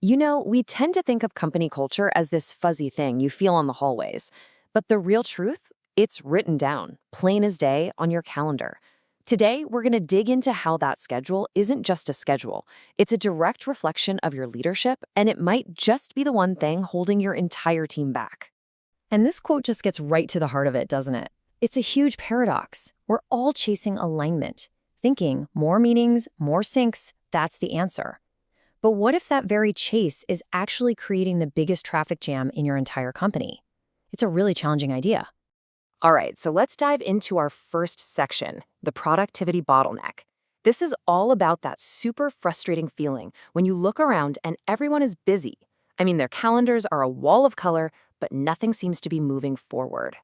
You know, we tend to think of company culture as this fuzzy thing you feel on the hallways. But the real truth, it's written down, plain as day, on your calendar. Today, we're going to dig into how that schedule isn't just a schedule. It's a direct reflection of your leadership, and it might just be the one thing holding your entire team back. And this quote just gets right to the heart of it, doesn't it? It's a huge paradox. We're all chasing alignment, thinking more meetings, more syncs, that's the answer. But what if that very chase is actually creating the biggest traffic jam in your entire company? It's a really challenging idea. All right, so let's dive into our first section, the productivity bottleneck. This is all about that super frustrating feeling when you look around and everyone is busy. I mean, their calendars are a wall of color, but nothing seems to be moving forward.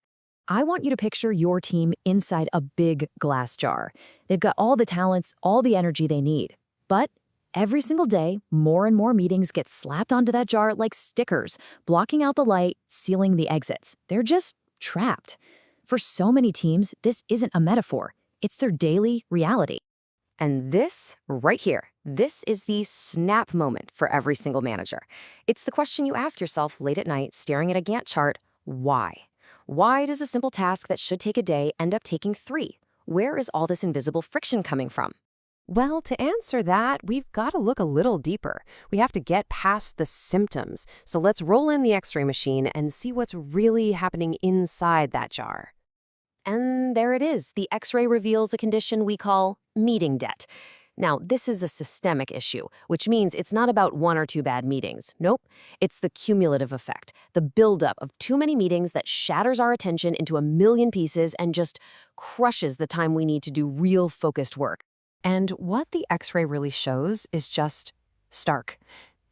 I want you to picture your team inside a big glass jar. They've got all the talents, all the energy they need. But every single day, more and more meetings get slapped onto that jar like stickers, blocking out the light, sealing the exits. They're just trapped. For so many teams, this isn't a metaphor. It's their daily reality. And this, right here, this is the snap moment for every single manager. It's the question you ask yourself late at night staring at a Gantt chart, why? Why does a simple task that should take a day end up taking 3? Where is all this invisible friction coming from? Well, to answer that, we've got to look a little deeper. We have to get past the symptoms. So let's roll in the X-ray machine and see what's really happening inside that jar. And there it is. The X-ray reveals a condition we call meeting debt. Now, this is a systemic issue, which means it's not about 1 or 2 bad meetings. Nope. It's the cumulative effect, the buildup of too many meetings that shatters our attention into a million pieces and just crushes the time we need to do real focused work. And what the X-ray really shows is just stark.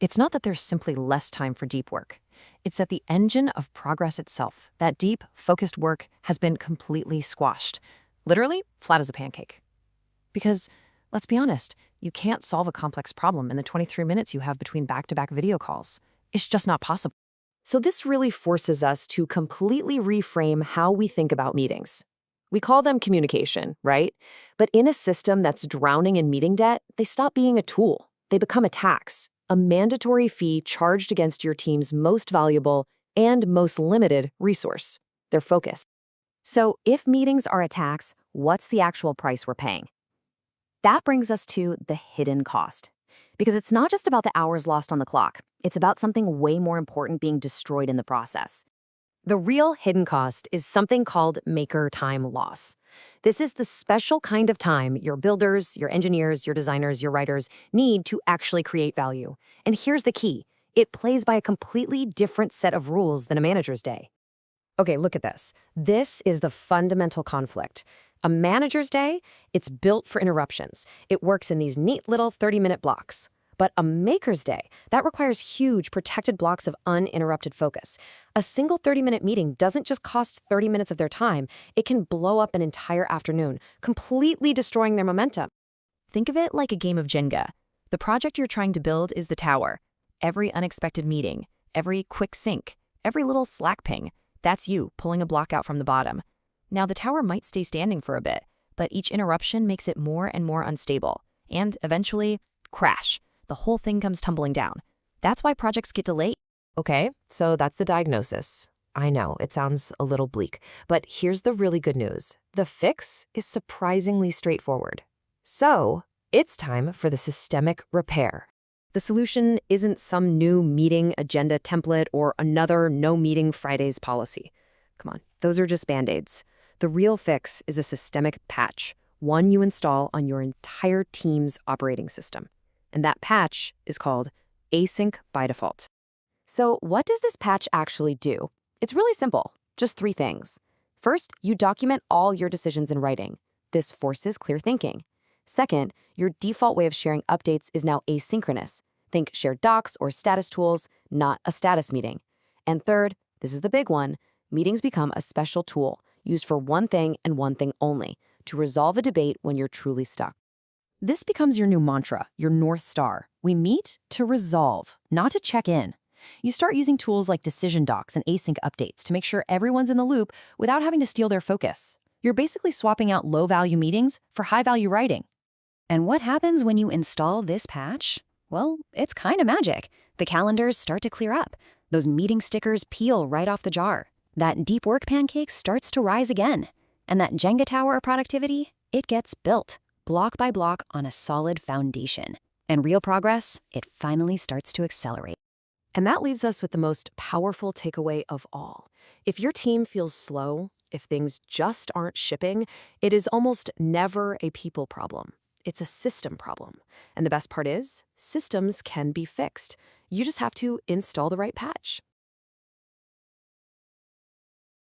It's not that there's simply less time for deep work. It's that the engine of progress itself, that deep, focused work, has been completely squashed. Literally, flat as a pancake. Because, let's be honest, you can't solve a complex problem in the 23 minutes you have between back-to-back video calls. It's just not possible. So this really forces us to completely reframe how we think about meetings. We call them communication, right? But in a system that's drowning in meeting debt, they stop being a tool. They become a tax, a mandatory fee charged against your team's most valuable and most limited resource, their focus. So if meetings are a tax, what's the actual price we're paying? That brings us to the hidden cost. Because it's not just about the hours lost on the clock. It's about something way more important being destroyed in the process. The real hidden cost is something called maker time loss. This is the special kind of time your builders, your engineers, your designers, your writers need to actually create value. And here's the key. It plays by a completely different set of rules than a manager's day. Okay, look at this. This is the fundamental conflict. A manager's day, it's built for interruptions. It works in these neat little 30-minute blocks. But a maker's day, that requires huge protected blocks of uninterrupted focus. A single 30-minute meeting doesn't just cost 30 minutes of their time, it can blow up an entire afternoon, completely destroying their momentum. Think of it like a game of Jenga. The project you're trying to build is the tower. Every unexpected meeting, every quick sync, every little Slack ping, that's you pulling a block out from the bottom. Now, the tower might stay standing for a bit, but each interruption makes it more and more unstable. And eventually, crash. The whole thing comes tumbling down. That's why projects get delayed. Okay, so that's the diagnosis. I know, it sounds a little bleak, but here's the really good news. The fix is surprisingly straightforward. So, it's time for the systemic repair. The solution isn't some new meeting agenda template or another no meeting Fridays policy. Come on, those are just Band-Aids. The real fix is a systemic patch, one you install on your entire team's operating system. And that patch is called Async by Default. So what does this patch actually do? It's really simple, just 3 things. First, you document all your decisions in writing. This forces clear thinking. Second, your default way of sharing updates is now asynchronous. Think shared docs or status tools, not a status meeting. And third, this is the big one, meetings become a special tool used for one thing and one thing only, to resolve a debate when you're truly stuck. This becomes your new mantra, your North Star. We meet to resolve, not to check in. You start using tools like decision docs and async updates to make sure everyone's in the loop without having to steal their focus. You're basically swapping out low-value meetings for high-value writing. And what happens when you install this patch? Well, it's kind of magic. The calendars start to clear up. Those meeting stickers peel right off the jar. That deep work pancake starts to rise again. And that Jenga tower of productivity, it gets built, block by block on a solid foundation. And real progress, it finally starts to accelerate. And that leaves us with the most powerful takeaway of all. If your team feels slow, if things just aren't shipping, it is almost never a people problem. It's a system problem. And the best part is, systems can be fixed. You just have to install the right patch.